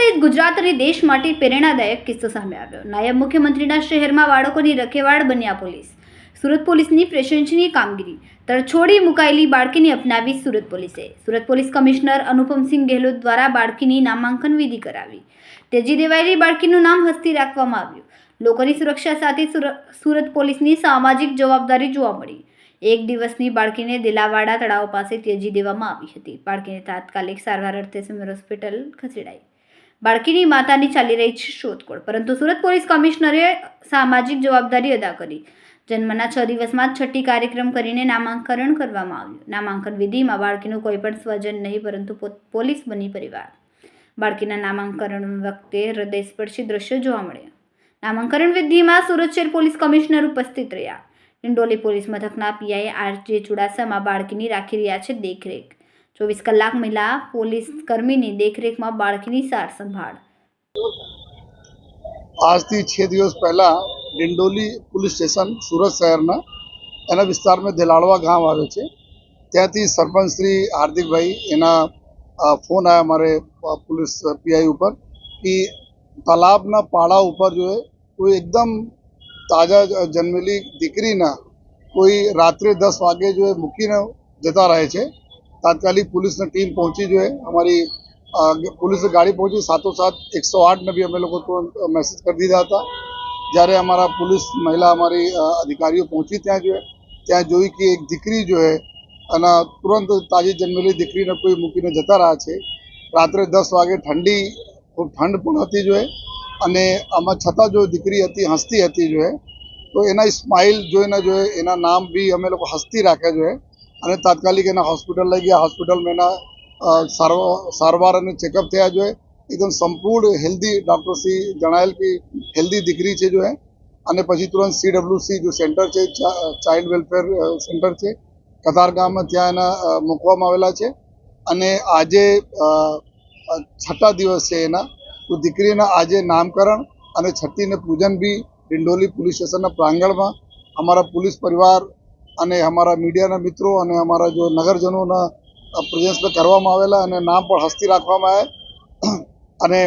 સહિત ગુજરાત અને દેશ માટે પ્રેરણાદાયક કિસ્સો સામે આવ્યો। નાયબ મુખ્યમંત્રીના શહેરમાં બાળકોની રખેવાળ બન્યા પોલીસ। સુરત પોલીસની પ્રશંસનીય કામગીરી। તરછોડી મુકાયેલી બાળકીને અપનાવી સુરત પોલીસે। સુરત પોલીસ કમિશનર અનુપમસિંહ ગેહલોત દ્વારા બાળકીની નામાંકન વિધિ કરાવી। ત્યજી દેવાયેલી બાળકીનું નામ હસ્તી રાખવામાં આવ્યું। લોકોની સુરક્ષા સાથે સુરત પોલીસની સામાજિક જવાબદારી જોવા મળી। એક દિવસની બાળકીને દેલાવાડા તળાવ પાસે ત્યજી દેવામાં આવી હતી। બાળકીને તાત્કાલિક સારવાર અર્થે સિવિલ હોસ્પિટલ ખસેડાઈ। બાળકીની માતાની ચાલી રહી છે શોધખોળ, પરંતુ સુરત પોલીસ કમિશનરે સામાજિક જવાબદારી અદા કરી। જન્મના 6 દિવસમાં છઠ્ઠી કાર્યક્રમ કરીને નામાંકન કરવામાં આવ્યું। નામાંકન વિધિમાં બાળકીનું કોઈ પણ સ્વજન નહીં, પરંતુ પોલીસ બની પરિવાર। બાળકીના નામાંકન વખતે હૃદયસ્પર્શી દ્રશ્યો જોવા મળ્યા। નામાંકન વિધિમાં સુરત શહેર પોલીસ કમિશનર ઉપસ્થિત રહ્યા। ડિંડોલી પોલીસ મથકના પીઆઈ આર.જે. ચુડાસમા બાળકીની રાખી રહ્યા છે દેખરેખ। 24 કલાક મહિલા પોલીસ કર્મીની દેખરેખમાં બાળકીની સાર સંભાળ। આજથી 6 દિવસ પહેલા ડિંડોલી પોલીસ સ્ટેશન સુરત શહેરના એના વિસ્તારમાં દેલાડવા ગામ આવે છે, ત્યાંથી સરપંચ શ્રી હાર્દિકભાઈ એના ફોન આવ્યા અમારે પોલીસ પીઆઈ ઉપર કે તાલાબના પાડા ઉપર જો કોઈ એકદમ તાજા જન્મેલી દીકરીના કોઈ રાત્રે 10 વાગે જો મૂકીને જતા રહે છે। તાત્કાલિક પોલીસની ટીમ પહોંચી जो है हमारी पुलिस गाड़ी पहुंची, साथों-साथ 108 ने भी અમે લોકો तुरंत मैसेज कर दिया था। જ્યારે हमारा पुलिस महिला हमारी अधिकारियों पहुंची ત્યાં જોઈ કે એક દીકરી जो है અને तुरंत તાજી જન્મેલી દીકરીને કોઈ મૂકીને જતા રહ્યા છે। રાત્રે 10 વાગે ખૂબ ઠંડ પણ હતી जो है અને આમાં છતાં જો દીકરી હતી હસતી હતી जो है તો એના સ્માઇલ જોઈને जो है એના નામ બી અમે લોકો હસતી રાખ્યા जो है અને તાત્કાલિક એના હોસ્પિટલ લઈ ગયા। હોસ્પિટલમાં એના સારવાર અને ચેકઅપ થયા जो है एकदम संपूर्ण हेल्दी डॉक्टर श्री जणायल की हेल्दी દીકરી છે जो है અને પછી तुरंत CWC जो सेंटर છે ચાઇલ્ડ વેલફેર સેન્ટર છે કતારગામમાં ત્યાં એના મૂકવામાં આવેલા છે। અને આજે 6ઠા દિવસ છે એના, તો દીકરીના આજે નામકરણ અને છઠ્ઠીને પૂજન બી ડિંડોલી પોલીસ સ્ટેશનના પ્રાંગણમાં અમારા પોલીસ પરિવાર અને અમારા મીડિયાના મિત્રો અને અમારા જો નગરજનોના પ્રેઝન્સમાં કરવામાં આવેલા અને નામ પણ હસ્તી રાખવામાં આવ્યા। અને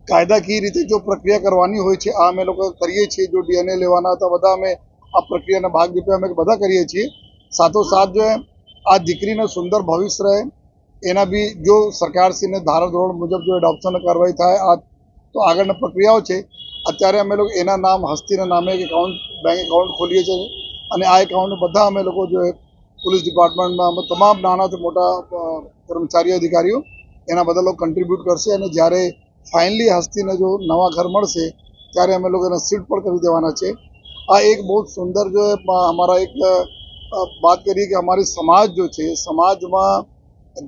કાયદાકીય રીતે જો પ્રક્રિયા કરવાની હોય છે આ અમે લોકો કરીએ છીએ। જો DNA લેવાના હતા બધા અમે આ પ્રક્રિયાના ભાગરૂપે અમે બધા કરીએ છીએ। સાથોસાથ જો આ દીકરીનું સુંદર ભવિષ્ય રહે એના બી જો સરકારશ્રીને ધારા ધોરણ મુજબ જો એડોપ્શન કાર્યવાહી થાય આ તો આગળની પ્રક્રિયાઓ છે। અત્યારે અમે લોકો એના નામ હસ્તીના નામે એક બેંક એકાઉન્ટ ખોલીએ છીએ અને આ એકાઉન્ટ બધા અમે લોકો જો પોલીસ ડિપાર્ટમેન્ટમાં તમામ નાનાથી મોટા કર્મચારીઓ અધિકારીઓ એના બધા લોકો કન્ટ્રીબ્યુટ કરશે અને જ્યારે ફાઇનલી હસ્તીને જો નવા ઘર મળશે ત્યારે અમે લોકો એને શિફ્ટ પણ કરી દેવાના છે। આ એક બહુ સુંદર જો અમારા એક बात करिए कि हमारी समाज जो है समाजમાં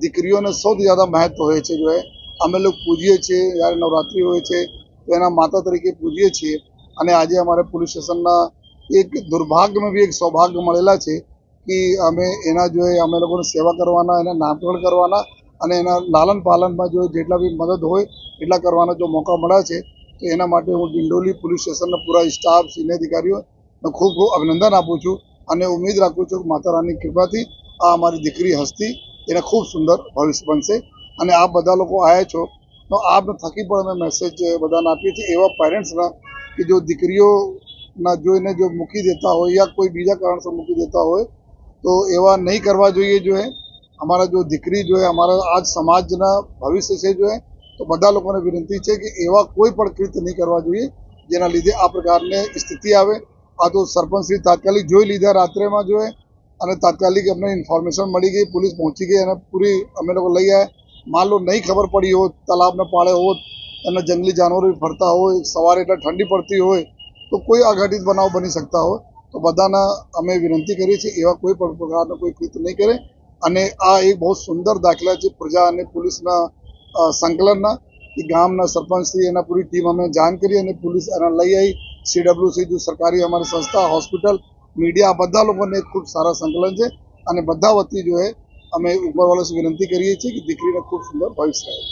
દીકરીઓને સૌથી જ્યાદા મહત્વ હોય છે जो है અમે લોકો પૂજીએ છીએ। જ્યારે નવરાત્રિ હોય છે તો એના માતા તરીકે પૂજીએ છીએ અને આજે અમારે પોલીસ સ્ટેશનના એક દુર્ભાગ્યમાં બી એક સૌભાગ્ય મળેલા છે કે અમે એના જો અમે લોકોને સેવા કરવાના, એના નામકરણ કરવાના અને એના લાલન પાલનમાં જો જેટલા બી મદદ હોય એટલા કરવાના જો મોકા મળ્યા છે તો એના માટે હું ડિંડોલી પોલીસ સ્ટેશનના પૂરા સ્ટાફ સિનિયર અધિકારીઓને ખૂબ ખૂબ અભિનંદન આપું છું અને ઉમ્મીદ રાખું છું કે માતા રાની કૃપાથી આ અમારી દીકરી હસ્તી એને ખૂબ સુંદર ભવિષ્ય બનશે। અને આપ બધા લોકો આવ્યા છો તો આપને થકી પણ અમે મેસેજ બધાને આપીએ છીએ એવા પેરેન્ટ્સના કે જો દીકરીઓના જોઈને જો મૂકી દેતા હોય યા કોઈ બીજા કારણસર મૂકી દેતા હોય તો એવા નહીં કરવા જોઈએ। જો અમારા જો દીકરી જો અમારા આજ સમાજના ભવિષ્ય છે જો તો બધા લોકોને વિનંતી છે કે એવા કોઈ પણ કૃત્ય નહીં કરવા જોઈએ જેના લીધે આ પ્રકારની સ્થિતિ આવે। આ તો સરપંચ શ્રી તાત્કાલિક જોઈ લીધા રાત્રેમાં જો અને તાત્કાલિક અમને ઇન્ફોર્મેશન મળી ગઈ, પોલીસ પહોંચી ગઈ અને પૂરી અમે લોકો લઈ આવ્યા। માન લો નહીં ખબર પડી હોત, તાલાબના પાળે હોત અને જંગલી જાનવરો ફરતા હોય, સવારે એટલે ઠંડી પડતી હોય તો કોઈ અઘટિત બનાવ બની શકતા હોય તો બધાના અમે વિનંતી કરીએ છીએ એવા કોઈ પણ પ્રકારનો કોઈ કૃત્ય નહીં કરે। અને આ એક બહુ સુંદર દાખલા છે પ્રજા અને પોલીસના સંકલનના કે ગામના સરપંચશ્રી એના પૂરી ટીમ અમે જાણ કરી અને પોલીસ એના લઈ આવી। CWC જો સરકારી અમારી સંસ્થા, હોસ્પિટલ, મીડિયા બધા લોકોને ખૂબ સારા સંકલન છે અને બધા વતી જો અમે ઉપરવાળા વિનંતી કરીએ છીએ કે દીકરીને ખૂબ સુંદર ભવિષ્ય રહે।